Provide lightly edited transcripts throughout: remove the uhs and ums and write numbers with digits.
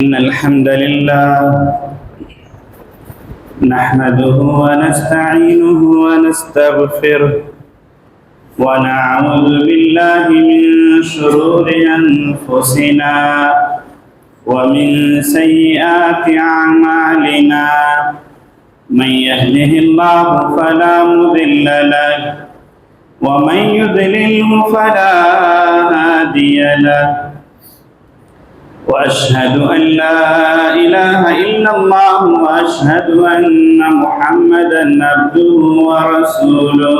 إن الحمد لله نحمده ونستعينه ونستغفره ونعوذ بالله من شرور أنفسنا ومن سيئات أعمالنا من يهده الله فلا مضل له ومن يضلله فلا هادي له وأشهد أن لا إله إلا الله وأشهد أن محمدا عبده ورسوله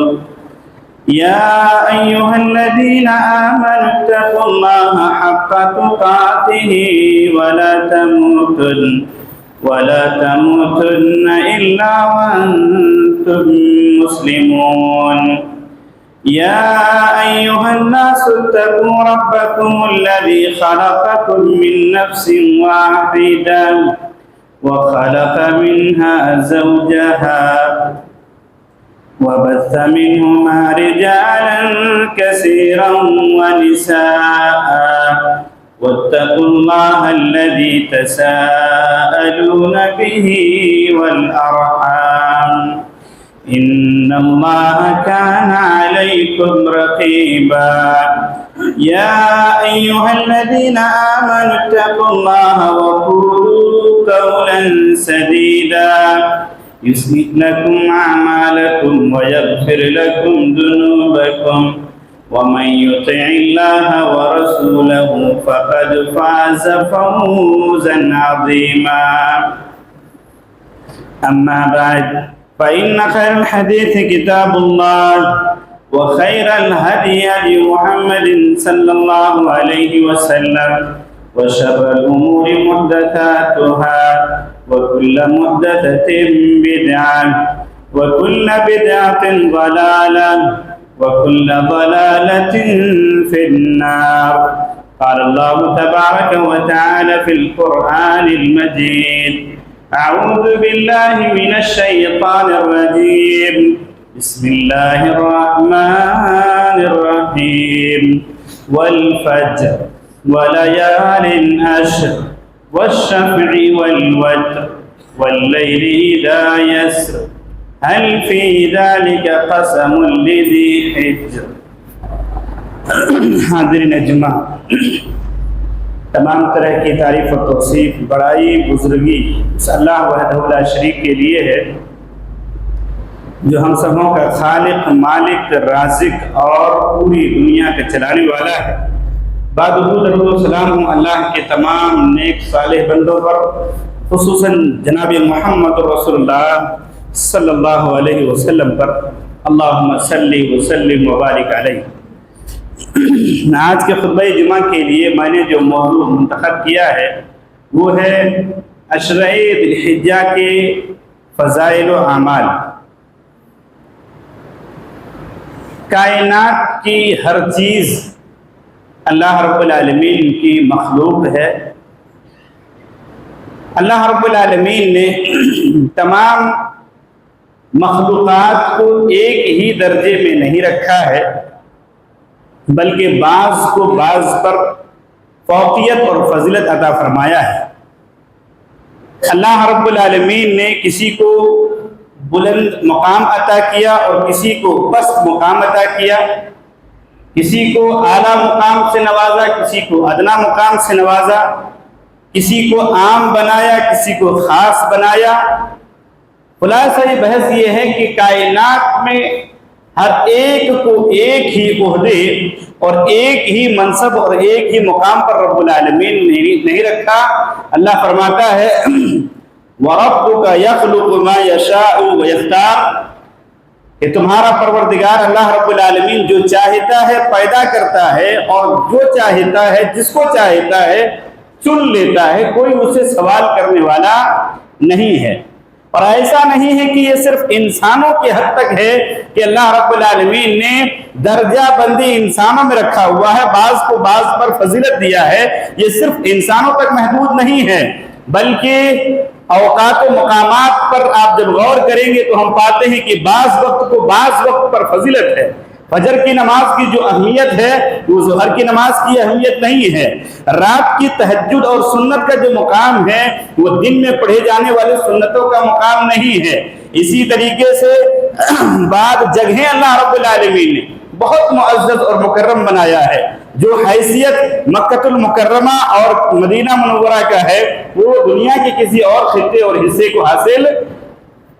يا أيها الذين آمنوا اتقوا الله حق تقاته ولا تموتن إلا وأنتم مسلمون يا أيها الناس اتقوا ربكم الذي خلقكم من نفس واحدة وخلق منها زوجها وبث منهما رجالا كثيرا ونساء واتقوا الله الذي تساءلون به والأرحام إن الله كان عليكم رقيبا يا أيها الذين آمنوا اتقوا الله وقولوا قولا سديدا يصلح لكم أعمالكم ويغفر لكم ذنوبكم ومن يطع الله ورسوله فقد فاز فوزا عظيما أما بعد فإن خير الحديث كتاب الله وخير الهدي هدي محمد صلى الله عليه وسلم وشر الأمور محدثاتها وكل محدثة بدعة وكل بدعة ضلالة وكل ضلالة في النار قال الله تبارك وتعالى في القرآن المجيد أعوذ بالله من الشيطان الرجيم بسم الله الرحمن الرحيم والفجر وليال عشر والشفع والوتر والليل إذا يسر هل في ذلك قسم لذي حجر حاضرین اجماع، تمام طرح کی تعریف و توصیف، بڑائی، بزرگی اس اللہ وحدہ لا شریک کے لیے ہے جو ہم سبوں کا خالق، مالک، رازق اور پوری دنیا کا چلانے والا ہے۔ بعد درود و سلام اللہ کے تمام نیک صالح بندوں پر، خصوصاً جناب محمد رسول اللہ صلی اللہ علیہ وسلم پر، اللہم صلی وسلم وبارک علیہ۔ آج کے خطبہ جمعہ کے لیے میں نے جو موضوع منتخب کیا ہے وہ ہے عشرہ ذی الحجہ کے فضائل و اعمال۔ کائنات کی ہر چیز اللہ رب العالمین کی مخلوق ہے۔ اللہ رب العالمین نے تمام مخلوقات کو ایک ہی درجے میں نہیں رکھا ہے، بلکہ بعض کو بعض پر فوقیت اور فضیلت عطا فرمایا ہے۔ اللہ رب العالمین نے کسی کو بلند مقام عطا کیا اور کسی کو پست مقام عطا کیا، کسی کو اعلیٰ مقام سے نوازا، کسی کو ادنا مقام سے نوازا، کسی کو عام بنایا، کسی کو خاص بنایا۔ خلاصہ بحث یہ ہے کہ کائنات میں ہر ایک کو ایک ہی عہدے اور ایک ہی منصب اور ایک ہی مقام پر رب العالمین نے نہیں رکھا۔ اللہ فرماتا ہے وَرَبُّكَ يَخْلُقُ مَا يَشَاءُ وَيَخْتَارُ، کہ تمہارا پروردگار اللہ رب العالمین جو چاہتا ہے پیدا کرتا ہے اور جو چاہتا ہے جس کو چاہتا ہے چن لیتا ہے، کوئی اسے سوال کرنے والا نہیں ہے۔ اور ایسا نہیں ہے کہ یہ صرف انسانوں کے حد تک ہے کہ اللہ رب العالمین نے درجہ بندی انسانوں میں رکھا ہوا ہے، بعض کو بعض پر فضیلت دیا ہے۔ یہ صرف انسانوں تک محدود نہیں ہے، بلکہ اوقات و مقامات پر آپ جب غور کریں گے تو ہم پاتے ہیں کہ بعض وقت کو بعض وقت پر فضیلت ہے، فجر کی نماز کی جو اہمیت ہے وہ ظہر کی نماز کی اہمیت نہیں ہے۔ رات کی تہجد اور سنت کا جو مقام ہے وہ دن میں پڑھے جانے والے سنتوں کا مقام نہیں ہے۔ اسی طریقے سے بعض جگہیں اللہ رب العالمین نے بہت معزز اور مکرم بنایا ہے، جو حیثیت مکہ المکرمہ اور مدینہ منورہ کا ہے وہ دنیا کے کسی اور خطے اور حصے کو حاصل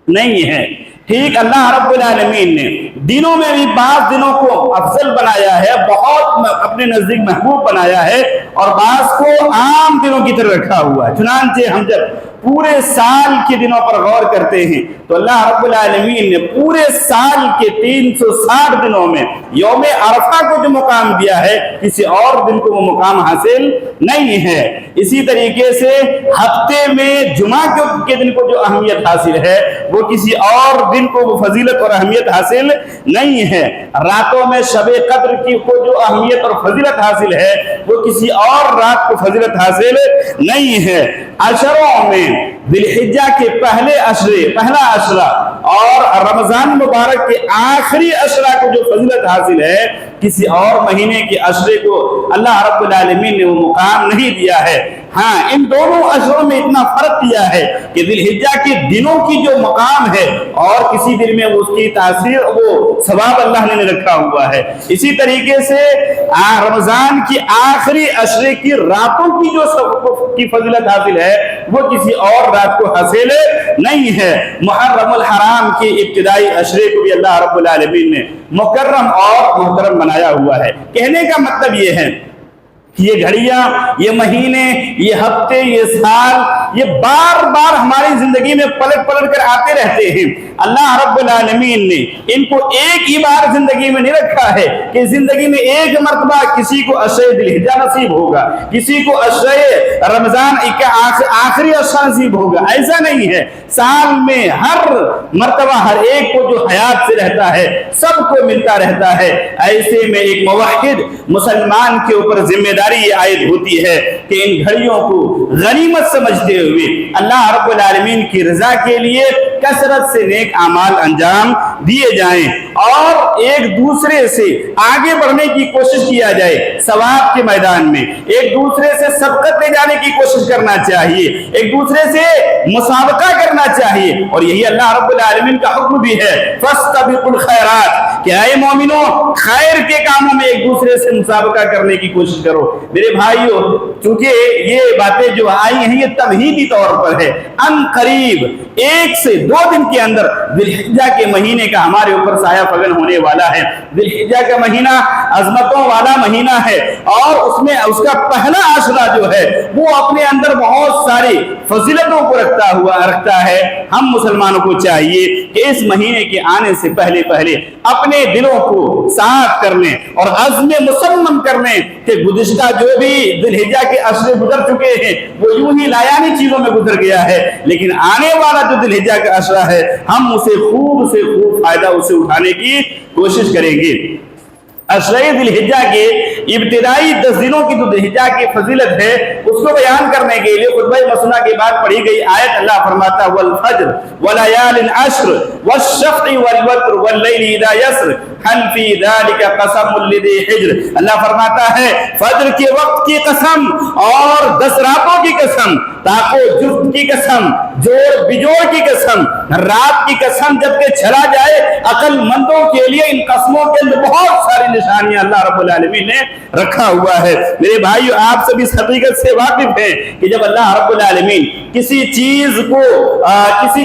نہیں ہے۔ ٹھیک اللہ رب العالمین نے دنوں میں بھی بعض دنوں کو افضل بنایا ہے، بہت اپنے نزدیک محبوب بنایا ہے، اور بعض کو عام دنوں کی طرح رکھا ہوا ہے۔ چنانچہ ہم جب پورے سال کے دنوں پر غور کرتے ہیں تو اللہ رب العالمین نے پورے سال کے 360 دنوں میں یوم عرفہ کو جو مقام دیا ہے کسی اور دن کو وہ مقام حاصل نہیں ہے۔ اسی طریقے سے ہفتے میں جمعہ کے دن کو جو اہمیت حاصل ہے وہ کسی اور دن کو وہ فضیلت اور اہمیت حاصل نہیں ہے۔ راتوں میں شب قدر کی کو جو اہمیت اور فضیلت حاصل ہے وہ کسی اور رات کو فضیلت حاصل نہیں ہے۔ عشروں میں ذی الحجہ کے پہلا عشرہ اور رمضان مبارک کے آخری عشرہ کو جو فضیلت حاصل ہے کسی اور مہینے کے عشرے کو اللہ رب العالمین نے وہ مقام نہیں دیا ہے۔ ہاں، ان دونوں عشروں میں اتنا فرق دیا ہے کہ ذی الحجہ کے دنوں کی جو مقام ہے اور کسی دن میں اس کی تاثیر وہ ثواب اللہ نے رکھا ہوا ہے۔ اسی طریقے سے رمضان کی آخری عشرے کی راتوں کی جو کی فضیلت حاصل ہے وہ کسی اور رات کو حاصل نہیں ہے۔ محرم الحرام کی ابتدائی عشرے کو بھی اللہ رب العالمین نے مکرم اور محترم بنایا ہوا ہے۔ کہنے کا مطلب یہ ہے یہ گھڑیاں، یہ مہینے، یہ ہفتے، یہ سال، یہ بار بار ہماری زندگی میں پلٹ پلٹ کر آتے رہتے ہیں۔ اللہ رب العالمین نے ان کو ایک ہی بار زندگی میں نہیں رکھا ہے کہ زندگی میں ایک مرتبہ کسی کو عشرہ ذی الحجہ نصیب ہوگا، کسی کو عشرہ رمضان کا آخری عشرہ نصیب ہوگا، ایسا نہیں ہے۔ سال میں ہر مرتبہ ہر ایک کو جو حیات سے رہتا ہے سب کو ملتا رہتا ہے۔ ایسے میں ایک موحد مسلمان کے اوپر ذمہ داری یہ عائد ہوتی ہے کہ ان گھڑیوں کو غنیمت سمجھتے ہوئے اللہ رب العالمین کی رضا کے لیے کثرت سے نیک اعمال انجام دیے جائیں اور ایک دوسرے سے آگے بڑھنے کی کوشش کیا جائے۔ ثواب کے میدان میں ایک دوسرے سے سبقت لے جانے کی کوشش کرنا چاہیے، ایک دوسرے سے مسابقہ کرنا چاہیے، اور یہی اللہ رب العالمین کا حکم بھی ہے فاستبقوا الخیرات کہ اے مومنوں خیر کے کاموں میں ایک دوسرے سے مسابقہ کرنے کی کوشش کرو۔ میرے بھائیوں، چونکہ یہ باتیں جو آئی ہیں یہ تمہیدی طور پر ہے، ان قریب 1 سے 2 دن کے اندر ذی الحجہ کے مہینے کا ہمارے اوپر سایہ فگن ہونے والا ہے۔ ذی الحجہ کا مہینہ عظمتوں والا مہینہ ہے اور اس میں اس کا پہلا عشرہ جو ہے وہ اپنے اندر بہت ساری فضیلتوں کو رکھتا ہے۔ ہم مسلمانوں کو چاہیے کہ اس مہینے کے آنے سے پہلے اپنے دلوں کو صاف کرنے اور عزم مصمم کرنے کہ گزشتہ جو بھی ذی الحجہ کے عشرے گزر چکے ہیں وہ یوں ہی لایانی چیزوں میں گزر گیا ہے، لیکن آنے والا جو ذی الحجہ کا عشرہ ہے ہم اسے خوب سے خوب فائدہ اسے اٹھانے کی کوشش کریں گے۔ عشرہ ذی الحجہ کے ابتدائی 10 دنوں کی جو ذی الحجہ کی فضیلت ہے اس کو بیان کرنے کے لیے خطبہ مسنہ کے بعد پڑھی گئی آیت اللہ فرماتا ہے والفجر وليال عشر والشفع والوتر واللیل اذا یسر هل فی ذلک قسم لذی حجر۔ اللہ فرماتا ہے فجر کے وقت کی قسم اور 10 راتوں کی قسم، تاکو جفت کی قسم، جوڑ بجوڑ کی قسم، رات کی قسم جبکہ چلا جائے عقل مندوں کے لیے ان قسموں کے اندر بہت ساری نشانیاں اللہ رب العالمین نے رکھا ہوا ہے۔ میرے بھائیو، آپ سب اس حقیقت سے واقف ہیں کہ جب اللہ رب العالمین کسی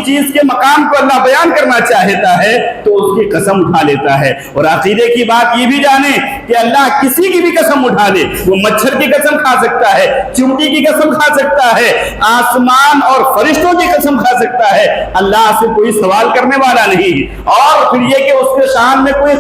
چیز کے مقام کو اللہ بیان کرنا چاہتا ہے تو اس کی قسم اٹھا لیتا ہے، اور عقیدے کی بات یہ بھی جانیں کہ اللہ کسی کی بھی قسم اٹھا لے، وہ مچھر کی قسم کھا سکتا ہے، چمٹی کی قسم کھا سکتا ہے، آسمان اور فرشتوں کی قسم کھا سکتا ہے، اللہ سے کوئی سوال کرنے والا نہیں، اور پھر یہ کہ اس کے شان میں کوئی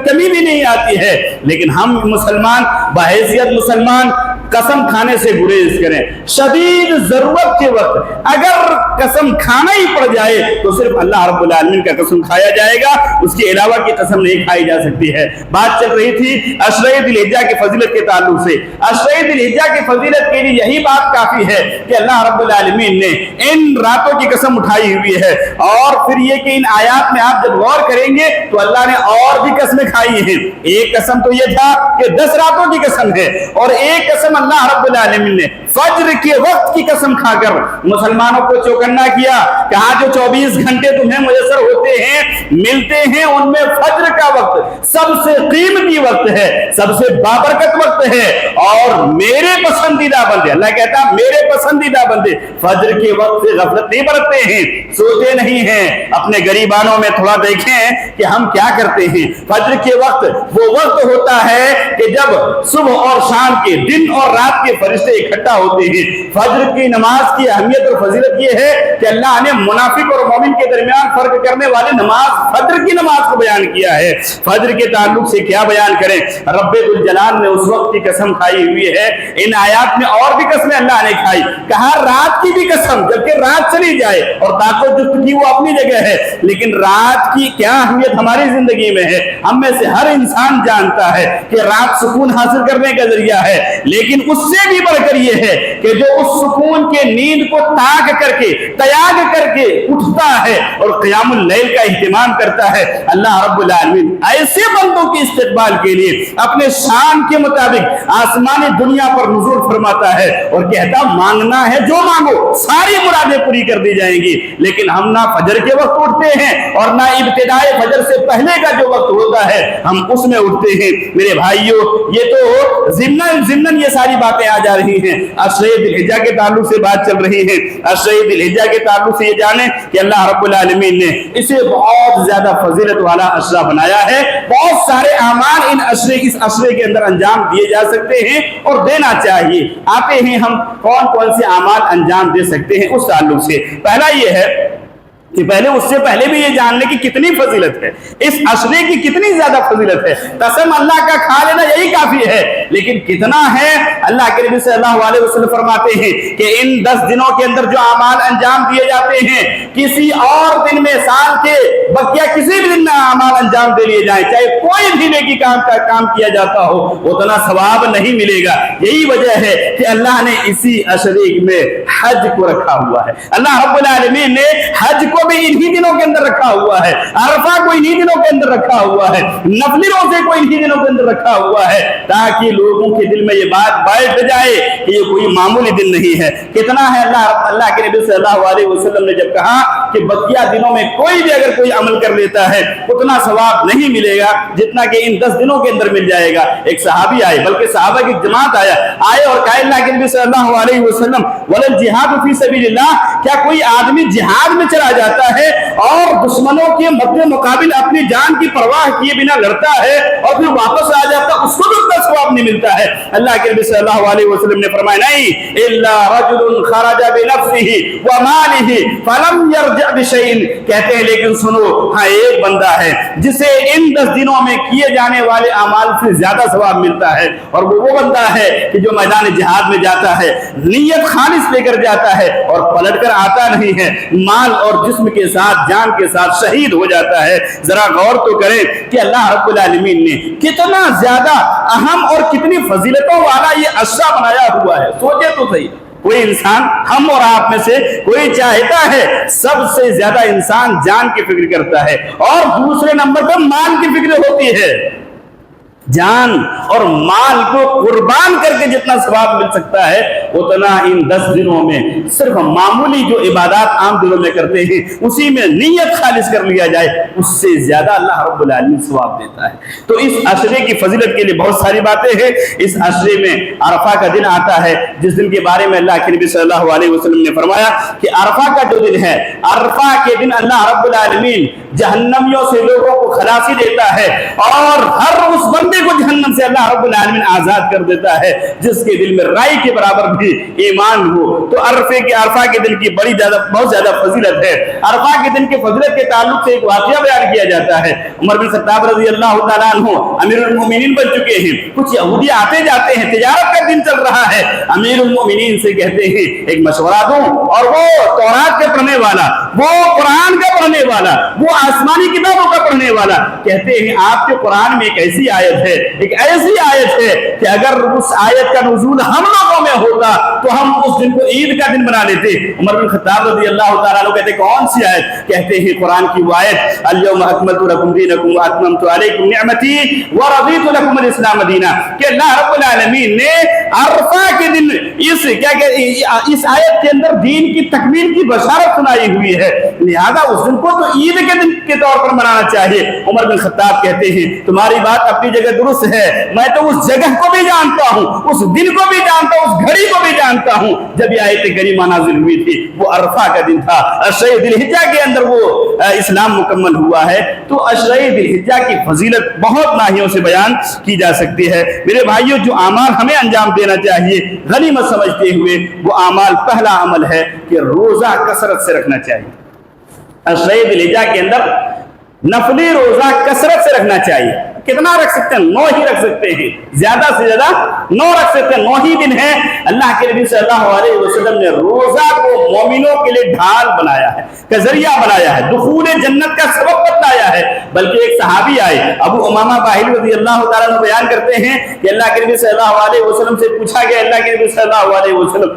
کمی بھی نہیں آتی ہے۔ لیکن ہم مسلمان بحیثیت مسلمان قسم کھانے سے گریز کریں. شدید ضرورت کے وقت اگر قسم کھانا ہی پڑ جائے تو صرف اللہ رب العالمین کا قسم کھایا جائے گا, اس کے علاوہ کی قسم نہیں کھائی جا سکتی ہے. بات چل رہی تھی عشرہ ذی الحجہ کی فضیلت کے تعلق سے. عشرہ ذی الحجہ کی فضیلت کے لیے یہی بات کافی ہے کہ اللہ رب العالمین نے ان راتوں کی قسم اٹھائی ہوئی ہے, اور پھر یہ کہ ان آیات میں آپ جب غور کریں گے تو اللہ نے اور بھی قسمیں کھائی ہیں. ایک قسم تو یہ تھا کہ 10 راتوں کی قسم ہے, اور ایک قسم اللہ رب العالمین نے فجر کے وقت کی قسم کھا کر مسلمانوں کو چوکنا کیا. کہا جو 24 گھنٹے تمہیں میسر ہوتے ہیں, ملتے ہیں, ان میں فجر کا وقت سب سے قیمتی وقت ہے, سب سے بابرکت وقت ہے, اور میرے پسندیدہ بندے, اللہ کہتا میرے پسندیدہ بندے فجر کے وقت سے غفلت نہیں برتتے ہیں, سوتے نہیں ہیں. اپنے غریبانوں میں تھوڑا دیکھیں کہ ہم کیا کرتے ہیں. فجر کے وقت وہ وقت ہوتا ہے کہ جب صبح اور شام کے, دن اور رات کے فرشتے اکٹھا ہوتے ہیں. فجر کی نماز کی اہمیت اور فضیلت یہ ہے کہ اللہ نے منافق اور مومن کے درمیان فرق کرنے والی نماز فجر کی نماز کو بیان کیا ہے. فجر کے تعلق سے کیا بیان کریں, رب ذوالجلال نے اس وقت کی قسم کھائی ہوئی ہے. ان آیات میں اور بھی قسمیں اللہ نے کھائی. کہا رات کی بھی قسم, جبکہ رات چلی جائے اور طاقت جفت کی وہ اپنی جگہ ہے, لیکن رات کی کیا اہمیت ہماری زندگی میں ہے. ہم میں سے ہر انسان جانتا ہے کہ رات سکون حاصل کرنے کا ذریعہ ہے, لیکن اس سے بھی بڑھ کر یہ ہے کہ جو اس سکون کے نیند کو تاگ کر کے, تیاگ کر کے اٹھتا ہے اور قیام اللیل کا اہتمام کرتا ہے, اللہ رب العالمین ایسے بندوں کے استقبال کے لیے اپنے شان کے مطابق آسمانی دنیا پر نزول فرماتا ہے اور کہتا مانگنا ہے جو مانگو, ساری مرادیں پوری کر دی جائیں گی. لیکن ہم نہ فجر کے وقت اٹھتے ہیں اور نہ ابتدائے فجر سے پہلے کا جو وقت ہوتا ہے ہم اس میں اٹھتے ہیں. میرے بھائیوں, یہ تو ضمناً یہ ساری باتیں آ جا رہی ہیں. عشرہ ذی الحجہ کے تعلق سے بات چل رہی ہے. عشرہ ذی الحجہ کے تعلق سے یہ جانیں کہ اللہ رب العالمین نے اسے بہت زیادہ فضیلت والا عشرہ بنایا ہے. بہت سارے اعمال اس عشرے کے اندر انجام دیے جا سکتے ہیں اور دینا چاہیے. آتے ہیں ہم کون کون سے اعمال انجام دے سکتے ہیں اس تعلق سے. پہلا یہ ہے کہ پہلے اس سے پہلے بھی یہ جاننے کی کتنی فضیلت ہے, اس عشرے کی کتنی زیادہ فضیلت ہے. قسم اللہ کا کھا لینا یہی کافی ہے, لیکن کتنا ہے. اللہ کے نبی صلی اللہ علیہ وسلم فرماتے ہیں کہ ان 10 دنوں کے اندر جو اعمال انجام دیے جاتے ہیں, کسی اور دن میں سال کے بقیہ کسی بھی دن میں اعمال انجام دے لیے جائیں, چاہے کوئی بھی نیکی کام کیا جاتا ہو, اتنا ثواب نہیں ملے گا. یہی وجہ ہے کہ اللہ نے اسی عشرے میں حج کو رکھا ہوا ہے. اللہ رب العالمین نے حج کو بھی انہی دنوں کے اندر رکھا ہوا ہے, عرفہ کو انہی دنوں کے اندر رکھا ہوا ہے, نفلی روزے کو انہی دنوں کے اندر رکھا ہوا ہے, تاکہ لوگوں کے دل میں یہ بات بیٹھ جائے کہ یہ کوئی معمولی دن نہیں ہے. کتنا ہے اللہ کے نبی صلی اللہ علیہ وسلم نے جب کہا کہ بقیہ دنوں میں کوئی بھی اگر کوئی عمل کر لیتا ہے اتنا ثواب نہیں ملے گا جتنا کہ ان 10 دنوں کے اندر مل جائے گا. ایک صحابی آئے, بلکہ صحابہ کی جماعت آئے اور کہا اللہ کے نبی صلی اللہ علیہ وسلم ولل جہاد فی سبیل اللہ, کیا کوئی آدمی جہاد میں چلا جاتا ہے اور دشمنوں کے مد مقابل اپنی جان کی پرواہ کیے بنا لڑتا ہے اور پھر واپس آ جاتا, اس کو بھی اتنا ثواب نہیں ملتا ہے. اللہ کے نبی صلی اللہ علیہ وسلم نے فرمایا نہیں, الا رجل خرج بنفسه وماله فلم يرجع بشيء, کہتے ہیں لیکن سنو, ہاں ایک بندہ ہے جسے ان 10 دنوں میں کیے جانے والے اعمال سے زیادہ ثواب ملتا ہے, اور وہ بندہ ہے کہ جو میدان جہاد میں جاتا ہے, نیت خالص لے کر جاتا ہے اور پلٹ کر آتا نہیں ہے, مال اور جسم کے ساتھ, جان کے ساتھ شہید ہو جاتا ہے. ذرا غور تو کریں کہ اللہ رب العالمین نے کتنا زیادہ اہم اور کتنی فضیلتوں والا یہ عشرہ بنایا ہوا ہے. سوچے تو صحیح, کوئی انسان, ہم اور آپ میں سے کوئی چاہتا ہے, سب سے زیادہ انسان جان کی فکر کرتا ہے اور دوسرے نمبر پر مال کی فکر ہوتی ہے. جان اور مال کو قربان کر کے جتنا ثواب مل سکتا ہے اتنا ان 10 دنوں میں صرف معمولی جو عبادات عام دنوں میں کرتے ہیں اسی میں نیت خالص کر لیا جائے, اس سے زیادہ اللہ رب العالمین ثواب دیتا ہے. تو اس عشرے کی فضیلت کے لیے بہت ساری باتیں ہیں. اس عشرے میں عرفہ کا دن آتا ہے, جس دن کے بارے میں اللہ کے نبی صلی اللہ علیہ وسلم نے فرمایا کہ عرفہ کا جو دن ہے, عرفہ کے دن اللہ رب العالمین جہنمیوں سے لوگوں کو خلاصی دیتا ہے اور ہر اس بندے बंदे को जहन्नम से अल्लाह रब्बुल आलमीन आजाद कर देता है जिसके दिल में राई के बराबर भी ईमान हो। तो अरफा के दिन की बहुत ज्यादा फजीलत है। अरफा के दिन के फजीलत के ताल्लुक से एक वाकया बयान किया जाता है। उमर बिन खत्ताब रज़ी अल्लाह तआला अन्हु अमीरुल मोमिनीन बन चुके हैं। कुछ यहूदी आते जाते हैं, तिजारत का दिन चल रहा है। अमीरुल मोमिनीन से कहते हैं एक मशवरा दूं, और वो तौरात के पढ़ने वाला, वो कुरान का पढ़ने वाला, वो आसमानी किताबों का पढ़ने वाला कहते हैं आपके कुरान में एक ऐसी आयत है, एक ऐसी आयत है कि अगर उस आयत का नुज़ूल हम लोगों में होता तो हम उस दिन को ईद का दिन बना लेते। उमर बिन खत्ताब रज़ी अल्लाह तआला अन्हु कहते कौन सी आयत? कहते हैं कुरान की वो आयत अल-यौम अकमलतु लकुम दीनकुम व अतममतु अलैकुम निअमती व रज़ीतु लकुम अल-इस्लाम दीना। कि अल्लाह रब्बुल आलमीन ने अरफा के दिन इस आयत के अंदर दीन की तकमील की बशारत सुनाई हुई है, लिहाजा उस दिन को तो ईद के दिन के तौर पर मनाना चाहिए। उमर बिन खत्ताब कहते हैं तुम्हारी बात अपनी जगह दुरुस्त है, मैं तो उस जगह को भी जानता हूँ, उस दिन को भी जानता हूँ, उस घड़ी को भी जानता हूँ जब ये आयत करीमा नाज़िल हुई थी। वो अरफा का दिन था, अशरे दिलहिज्जा के अंदर वो इस्लाम मुकम्मल हुआ है। तो अशरे दिलहिज्जा की फजीलत बहुत नाहियों से बयान की जा सकती है। मेरे भाइयों, जो अमाल हमें अंजाम देना चाहिए गनीमत समझते हुए, वो अमाल पहला अमल है कि रोजा कसरत से रखना चाहिए। अशरे दिलहिज्जा के अंदर नफली रोजा कसरत से रखना चाहिए। कितना रख सकते हैं? 9 ही रख सकते हैं, ज्यादा से ज्यादा 9 रख सकते हैं। 9 ही दिन है। अल्लाह के नबी सल्लल्लाहु अलैहि वसल्लम ने रोजा को मोमिनों के लिए ढाल बनाया है, का जरिया बनाया है, दुखूल जन्नत का सबब बताया है। बल्कि एक सहाबी आए, अबू उमामा बाहिली रज़ी अल्लाह तआला अन्हु बयान करते हैं कि अल्लाह के नबी सल्लल्लाहु अलैहि वसल्लम से पूछा गया, अल्लाह के नबी सल्लल्लाहु अलैहि वसल्लम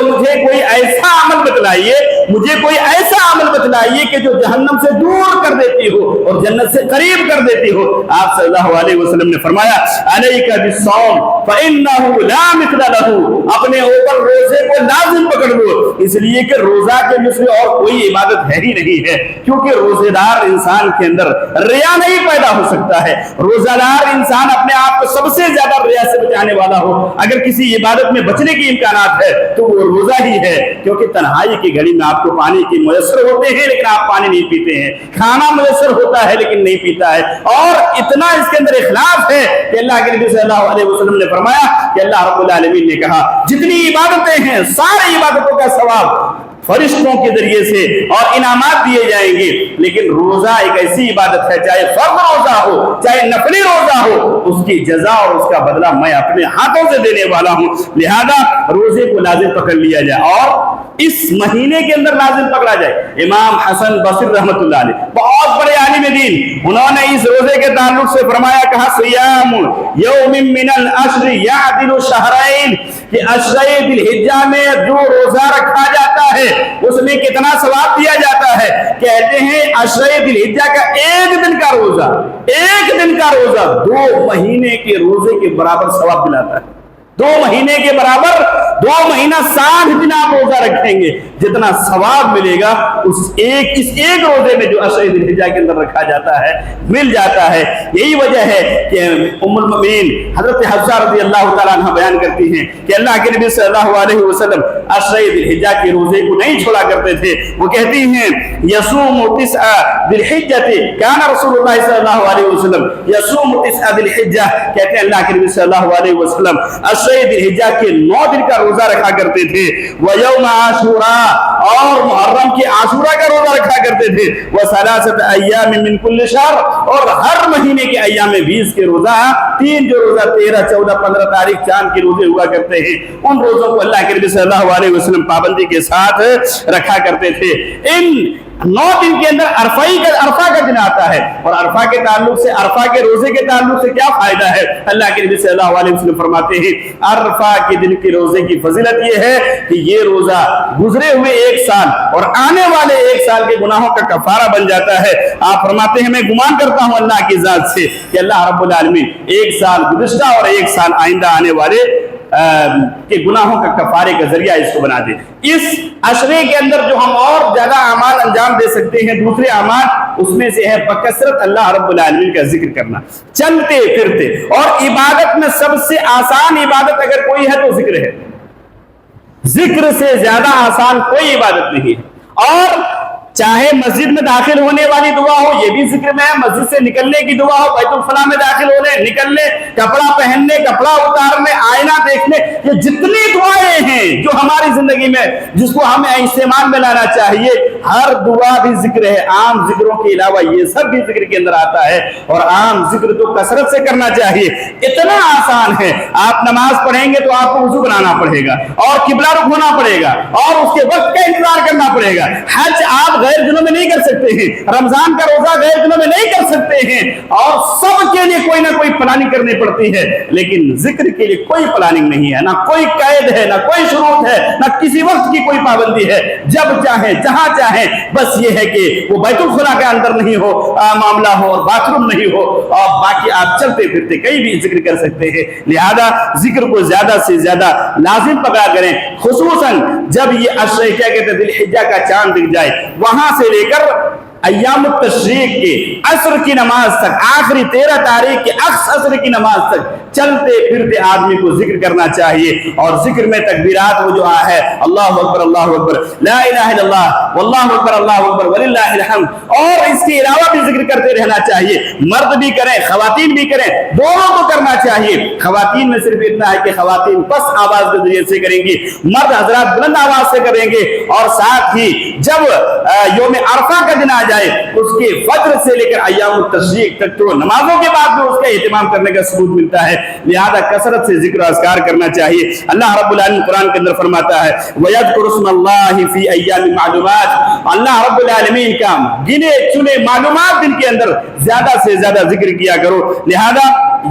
मुझे कोई ऐसा अमल बतलाइए, मुझे कोई ऐसा अमल बतलाइए कि जो जहन्नम से दूर कर देती हो और जन्नत से करीब कर देती हो। आप सल्लल्लाहु अलैहि वसल्लम ने फरमाया अलैका बिस्सौम फइन्नहु ला मिथला लहू, अपने ऊपर रोजे को लाजिम पकड़ लो, इसलिए कि रोजा के मिस्र और कोई इबादत है ही नहीं है। क्योंकि रोजेदार इंसान के अंदर रिया नहीं पैदा हो सकता है। रोजादार इंसान अपने आप को सबसे ज्यादा रिया से बचाने वाला हो, अगर किसी इबादत में बचने की इम्कानात है तो वो रोजा ही है। क्योंकि तन्हाई की घड़ी में आपको पानी की मुयस्सर होते हैं लेकिन आप पानी नहीं पीते हैं, खाना मुयस्सर होता है लेकिन नहीं पीता है। और इतना इसके अंदर इखलास है कि अल्लाह के नबी सल्लल्लाहु अलैहि वसल्लम ने फरमाया कि अल्लाह रब्बुल आलमीन ने कहा जितनी इबादतें हैं सारी इबादतों का सवाब फरिश्तों के जरिए से और इनामात दिए जाएंगे, लेकिन रोजा एक ऐसी इबादत है, चाहे फर्ज रोजा हो चाहे नफली रोजा हो, उसकी जजा और उसका बदला मैं अपने हाथों से देने वाला हूं। लिहाजा रोजे को लाजिम पकड़ लिया जाए और इस महीने के अंदर लाजिम पकड़ा जाए। इमाम हसन बसरी रहमतुल्लाह अलैह बहुत बड़े आलिम दीन, उन्होंने इस रोजे के ताल्लुक से फरमाया, कहा सियाम यौमिन मिनल अश्र यादिलु शहरैन, कि अशरे दिलहिज्जा में जो रोजा रखा जाता है उसमें कितना सवाब दिया जाता है। कहते हैं अशरे दिलहिज्जा का एक दिन का रोजा, एक दिन का रोजा 2 महीने के रोजे के बराबर सवाब दिलाता है। 2 महीने के बराबर, 2 महीना 60 दिन आप रोजा रखेंगे, जितना सवाब मिलेगा इस एक रोजे में जो अशरे दिलहिज्जा के अंदर रखा जाता है मिल जाता है। यही वजह है कि उम्मुल मोमिनीन हजरत हफ्सा रज़ी अल्लाह तआला अन्हा बयान करती हैं कि अल्लाह के नबी सल्लल्लाहु अलैहि वसल्लम अशरे दिलहिज्जा के रोजे को नहीं छोड़ा करते थे। वो कहती हैं यसूमु तिस्आ दिलहिज्जति काना रसूलुल्लाह सल्लल्लाहु अलैहि वसल्लम यसूमु तिस्आ दिलहिज्जा, कहते हैं अल्लाह के नबी सल्लल्लाहु अलैहि वसल्लम अशरे दिलहिज्जा के 9 दिन का रोजा रखा करते थे। व यौम आशूरा, और मुहर्रम के आशूरा का रोजा रखा करते थे। व सलासत अय्याम मिन कुल्ल शहर, और हर महीने के अय्याम 20 के रोजा, 3 जो रोजा 13, 14, 15 तारीख चांद के रोजे हुआ करते हैं, उन रोजों को अल्लाह के नबी सल्लल्लाहु अलैहि वसल्लम पाबंदी के साथ रखा करते थे। इन 9 दिन के अंदर अरफा का दिन आता है, और अरफा के ताल्लुक से, अरफा के रोजे के ताल्लुक से क्या फायदा है? अल्लाह के नबी सल्लल्लाहु अलैहि वसल्लम फरमाते हैं अरफा के दिन के रोजे की फजीलत ये है कि ये रोजा गुजरे हुए 1 साल और आने वाले 1 साल के गुनाहों का कफारा बन जाता है। आप फरमाते हैं मैं गुमान करता हूं अल्लाह की जात से कि अल्लाह रब्बुल आलमीन 1 साल गुज़िश्ता और 1 साल आइंदा आने वाले के गुनाहों का कफारे का जरिया इसको बना दे। इस अशरे के अंदर जो हम और ज्यादा अमाल अंजाम दे सकते हैं, दूसरे अमाल, उसमें से है बकसरत अल्लाह रब्बुल आलमीन का जिक्र करना, चलते फिरते। और इबादत में सबसे आसान इबादत अगर कोई है तो जिक्र है। जिक्र से ज्यादा आसान कोई इबादत नहीं है। और चाहे मस्जिद में दाखिल होने वाली दुआ हो, ये भी जिक्र में है, मस्जिद से निकलने की दुआ हो, बैतुल खला में दाखिल होने, निकलने, कपड़ा पहनने, कपड़ा उतारने, आईना देखने, ये जितनी दुआएं हैं जो हमारी जिंदगी में जिसको हमें इस्तेमाल में लाना चाहिए, हर दुआ भी जिक्र है। आम जिक्रों के अलावा ये सब भी जिक्र के अंदर आता है, और आम जिक्र तो कसरत से करना चाहिए। इतना आसान है, आप नमाज पढ़ेंगे तो आपको वुजू बनाना पड़ेगा और किबला रुख होना पड़ेगा और उसके वक्त का इंतजार करना पड़ेगा। हज आप गैर दिनों में नहीं कर सकते हैं, रमजान का रोजा गैर दिनों में नहीं कर सकते हैं, और सबके लिए कोई ना कोई प्लानिंग करनी पड़ती है। लेकिन जिक्र के लिए कोई प्लानिंग नहीं है, ना कोई कैद है, ना कोई शुरूत है, ना किसी वक्त की कोई पाबंदी है। जब चाहे जहां चाहे, बस ये है कि वो बैतुल खुला के अंदर नहीं हो मामला हो और बाथरूम नहीं हो, और बाकी आप चलते फिरते कहीं भी जिक्र कर सकते हैं। लिहाजा जिक्र को ज्यादा से ज्यादा लाजिम पकड़ा करें, खुसूसन जब ये अशरे क्या कहते हैं दिलहिज्जा का चांद दिख जाए, वहां से लेकर अय्यामुत तशरीक के असर की नमाज तक, आखिरी 13 तारीख के असर की नमाज तक चलते फिरते आदमी को जिक्र करना चाहिए। और जिक्र में तकबीरात वो जो है अल्लाहु अकबर, ला इलाहा इल्लल्लाह, वल्लाहु अकबर, अल्लाहु अकबर, वलिल्लाहिल हम्द, और इसके अलावा भी जिक्र करते रहना चाहिए। मर्द भी करें, खवातीन भी करें, दोनों को करना चाहिए। खवातीन में सिर्फ इतना है कि खवातीन बस आवाज के जरिए से करेंगी, मर्द हजरात बुलंद आवाज से करेंगे। और साथ ही जब यौम अरफा का दिन आ जाए, उसके फज्र से लेकर अय्यामुत तशरीक तक तो नमाजों के बाद भी उसका एहतमाम करने का सबूत मिलता है। लिहाजा कसरत से जिक्र अस्कार करना चाहिए। अल्लाह रब्बुल आलमीन कुरान के अंदर फरमाता है वयज़कुरुस्मल्लाहि फी अय्यामिन मालूमात, अल्लाह रब्बुल आलमीन का गिने चुने मालूमात दिन के अंदर ज्यादा से ज्यादा जिक्र किया करो। लिहाजा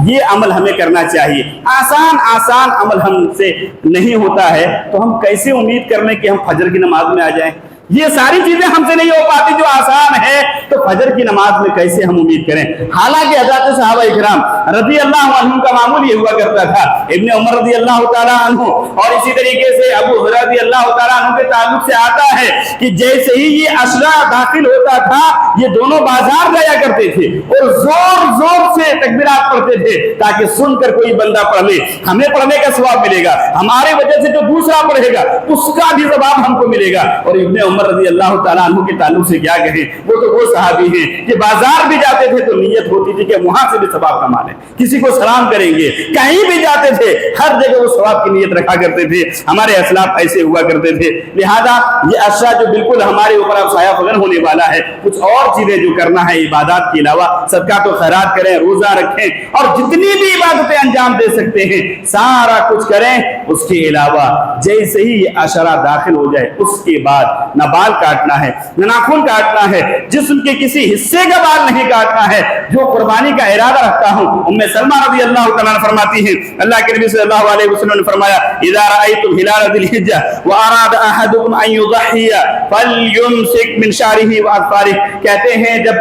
ये अमल हमें करना चाहिए। आसान अमल हमसे नहीं होता है, तो हम कैसे उम्मीद कर लें कि हम फजर की नमाज में आ जाएं? ये सारी चीजें हमसे नहीं हो पाती जो आसान है, तो फजर की नमाज में कैसे हम उम्मीद करें? हालांकि हज़रत सहाबा इकराम रज़ी अल्लाह अन्हुम का मामूल ये हुआ करता था, इब्ने उमर रज़ी अल्लाह तआला अन्हु और इसी तरीके से अबू हुरैरा रज़ी अल्लाह तआला अन्हु के ताल्लुक से आता है कि जैसे ही ये अशरा दाखिल होता था, ये दोनों बाजार जाया करते थे और जोर जोर से तकबीरात पढ़ते थे, ताकि सुनकर कोई बंदा पढ़ ले, हमें पढ़ने का सवाब मिलेगा, हमारे वजह से जो दूसरा पढ़ेगा उसका भी सवाब हमको मिलेगा। और इब्ने उमर रज़ी अल्लाह तआला अन्हु के ताल्लुक से क्या कहें, वो तो वो सहाबी हैं कि बाजार भी जाते थे तो नियत होती थी कि वहां से भी सवाब कमा लें, किसी को सलाम करेंगे, कहीं भी जाते थे हर जगह वो सवाब की नियत रखा करते थे। हमारे असलाफ ऐसे हुआ करते थे। लिहाजा ये अशरा जो बिल्कुल हमारे ऊपर अब साया फगन होने वाला है, कुछ और चीजें जो करना है इबादत के अलावा, सदका तो खैरात करें, रोजा रखें और जितनी भी इबादतें अंजाम दे सकते हैं सारा कुछ करें। उसके अलावा जैसे ही ये अशरा दाखिल हो जाए, उसके बाद न बाल काटना है, न नाखून काटना है, जिस्म के किसी हिस्से का बाल नहीं काटना है। जो कुर्बानी का इरादा रखता हूं, उम्मे सलमा रज़ी अल्लाह तआला फरमाती हैं, अल्लाह के नबी सल्लल्लाहु अलैहि वसल्लम ने फरमाया इज़ा रअयतुम हिलाल ज़िलहिज्जा व अरादा अहदुकुम अन युज़हिया फलयुमसिक मिन शारिही व अज़फारिह, कहते हैं जब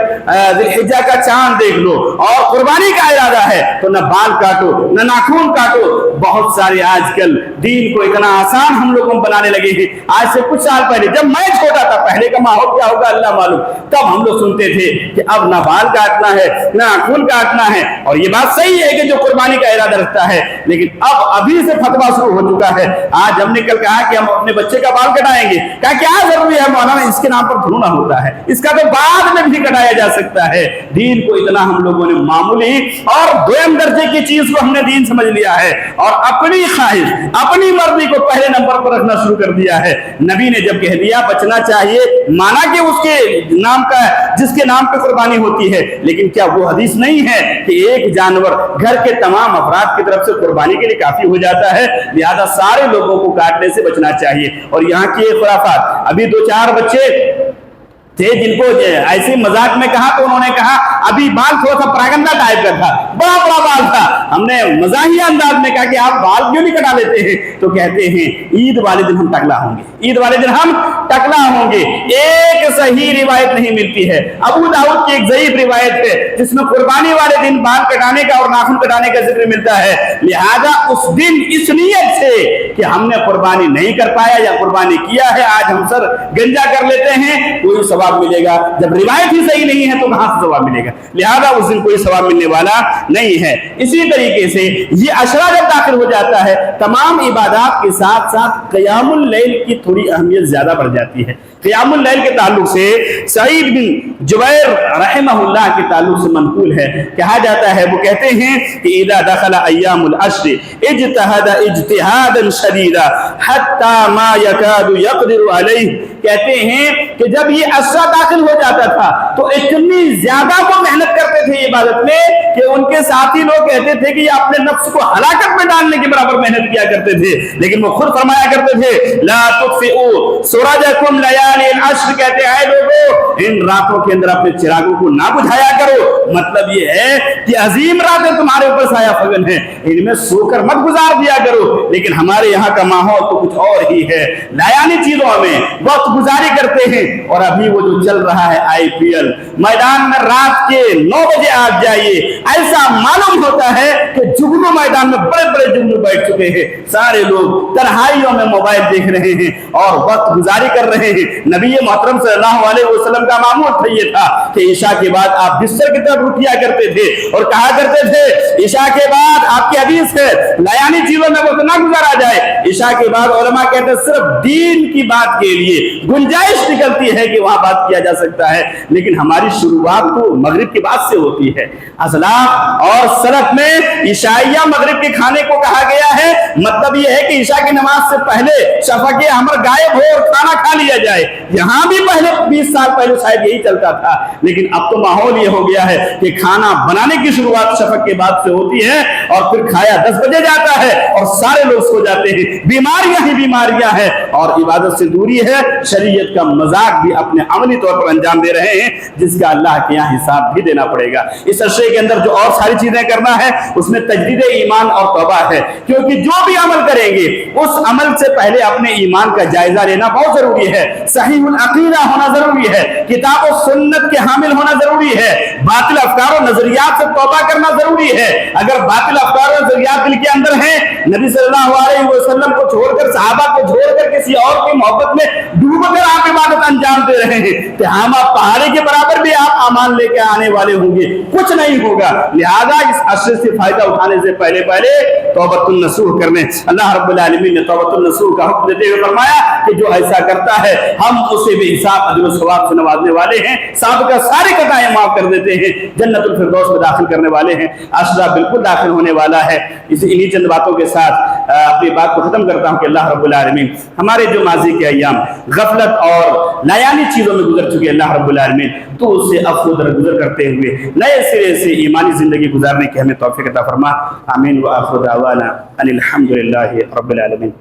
ज़िलहिज्जा का चांद देख लो और कुर्बानी का इरादा है तो न बाल काटो, न नाखून काटो। बहुत सारे आजकल दीन को इतना आसान हम लोगों बनाने लगे हैं। आज से कुछ साल पहले जब मैं छोटा था, पहले का माहौल क्या होगा अल्लाह मालूम, तब हम लोग सुनते थे कि अब ना बाल काटना है ना नाखून काटना है। और ये बात सही है कि जो कुर्बानी का इरादा रखता है, लेकिन अब अभी से फतवा शुरू हो चुका है। आज हमने कल कहा कि हम अपने बच्चे का बाल कटाएंगे, क्या क्या जरूरी है मौलाना, इसके नाम पर धुना होता है, इसका तो बाद में भी कटाया जा सकता है। दीन को इतना हम लोगों ने मामूली और दोयम दर्जे की चीज को हमने दीन समझ लिया है और अपनी ख्वाहिश अपनी मर्जी को पहले नंबर पर रखना शुरू कर दिया है। नबी ने जब कह दिया बचना चाहिए, माना कि उसके नाम का जिसके नाम पे कुर्बानी होती है, लेकिन क्या वो हदीस नहीं है कि एक जानवर घर के तमाम अफराद की तरफ से कुर्बानी के लिए काफी हो जाता है? लिहाजा सारे लोगों को काटने से बचना चाहिए। और यहाँ की खुराफात, अभी 2-4 बच्चे थे जिनको ऐसे मजाक में कहा तो उन्होंने कहा अभी बाल थोड़ा सा प्रागंदा टाइप का था, बड़ा बड़ा बाल था। हमने मजाहिया अंदाज में कहा कि आप बाल क्यों नहीं कटा लेते हैं? तो कहते हैं ईद वाले दिन हम टकला होंगे, ईद वाले दिन हम टकला होंगे। एक सही रिवायत नहीं मिलती है। अबू दाऊद की एक ज़ईफ रिवायत है जिसमें कुर्बानी वाले दिन बाल कटाने का और नाखून कटाने का जिक्र मिलता है। लिहाजा उस दिन इस नियत से कि हमने कुर्बानी नहीं कर पाया या कुर्बानी किया है, आज हम सर गंजा कर लेते हैं, कोई सवाब मिलेगा। जब रिवायत ही सही नहीं है तो कहां से सवाब मिलेगा? लिहाजा उस दिन कोई सवाब मिलने वाला नहीं है। इसी तरीके से ये अशरा जब दाखिल हो जाता है, तमाम इबादत के साथ साथ क़यामुल लैल की थोड़ी अहमियत ज्यादा बढ़ जाती है। क़ियामुल लैल के ताल्लुक से सईद बिन जुबैर रहमहुल्लाह के ताल्लुक से मनकूल है, कहा जाता है, वो कहते हैं कि इज़ा दखला अय्यामुल अश्र इज्तहद इज्तिहादन शदीदा हत्ता मा यकादु यक़दिरु अलैहि, कहते हैं कि जब ये अश्रा दाखिल हो जाता था तो इतनी ज्यादा वो मेहनत करते थे इबादत में कि उनके साथी लोग कहते थे कि ये अपने नफ्स को हलाकत में डालने के बराबर मेहनत किया करते थे। लेकिन वो खुद फरमाया करते थे, ला तुत्फिउ सुरजकुम लयालिल अश्र, कहते हैं लोगों इन रातों के अंदर अपने चिरागों को ना बुझाया करो। मतलब ये है कि अजीम रातें तुम्हारे ऊपर साया फगन है, इनमें सोकर मत गुजार दिया करो। लेकिन हमारे यहाँ का माहौल तो कुछ और ही है, लायानी चीजों में वक्त गुजारी करते हैं। और अभी वो जो चल रहा है IPL, मैदान में रात के 9 बजे आप जाइए, ऐसा मालूम होता है कि जुगनू मैदान में बड़े बड़े जुगनू बैठ चुके हैं, सारे लोग तन्हाइयों में मोबाइल देख रहे हैं और वक्त गुजारी कर रहे हैं। नबी मोहतरम सल्लल्लाहु अलैहि वसल्लम का मामूल था ये था कि ईशा के बाद आप बिस्तर की तरफ उठिया करते थे और कहा करते थे, ईशा के बाद आपकी हदीस है लायानी चीजों में वक्त ना गुजारा जाए। ईशा के बाद उलमा कहते हैं सिर्फ दीन की बात के लिए गुंजाइश निकलती है कि वहां बात किया जा सकता है, लेकिन हमारी शुरुआत तो मगरिब के बाद से होती है। असलाफ और सलफ में ईशाइया मगरिब के खाने को कहा गया है, मतलब यह है कि ईशा की नमाज से पहले शफक़े अहमर गायब हो और खाना खा लिया जाए। यहां भी पहले 20 साल पहले शायद यही चलता था, लेकिन अब तो माहौल यह हो गया है कि खाना बनाने की शुरुआत शफक़ के बाद से होती है और फिर खाया 10 बजे जाता है और सारे लोग सो जाते हैं। बीमारियां ही बीमारियां हैं और इबादत से दूरी है। शरीयत का मजाक भी अपने अमली तौर पर अंजाम दे रहे हैं, जिसका अल्लाह के यहाँ हिसाब भी देना पड़ेगा। इस अरसे के अंदर जो और सारी चीजें करना है उसमें तजदीद ईमान और तौबा है, क्योंकि जो भी अमल करेंगे उस अमल से पहले अपने ईमान का जायजा लेना बहुत जरूरी है। सहीहुल अकीदा होना जरूरी है, किताब और सुन्नत के हामिल होना जरूरी है, बातिल अफकार और नजरियात से तौबा करना जरूरी है। अगर बातिल अफकार और नजरियात दिल के अंदर हैं, नबी सल्लल्लाहु अलैहि वसल्लम को छोड़कर, सहाबा को छोड़कर किसी और की मोहब्बत में डूबकर आप इबादत अंजाम दे रहे हैं, तो हम पहाड़ी के बराबर भी आप अमान लेके आने वाले होंगे, कुछ नहीं होगा। लिहाजा इस अशर से फायदा उठाने से पहले तौबतुन नसूह करने, अल्लाह रब्बुल आलमीन ने तौबतुन नसूह का हुक्म देते हुए फरमाया कि जो ऐसा करता है हम उसे भी हिसाब अजर और सवाब से नवाजने वाले हैं, साहब का सारे खताएं माफ कर देते हैं, जन्नतुल फिरदौस में दाखिल करने वाले हैं। अशरा बिल्कुल दाखिल होने वाला है। इन्हीं चंद बातों के साथ अपनी बात को खत्म करता हूं कि अल्लाह रब्बुल आलमीन हमारे जो माजी के अय्याम गफलत और लायानी चीजों में गुजर चुके, अल्लाह रब्बुल आलमीन तो उससे अफ़्व दरगुजर करते हुए नए सिरे से ईमानी जिंदगी गुजारने की हमें तौफीक अता फरमा। आमीन व आखिर दावाना अनिल हम्दुलिल्लाहि रब्बिल आलमीन।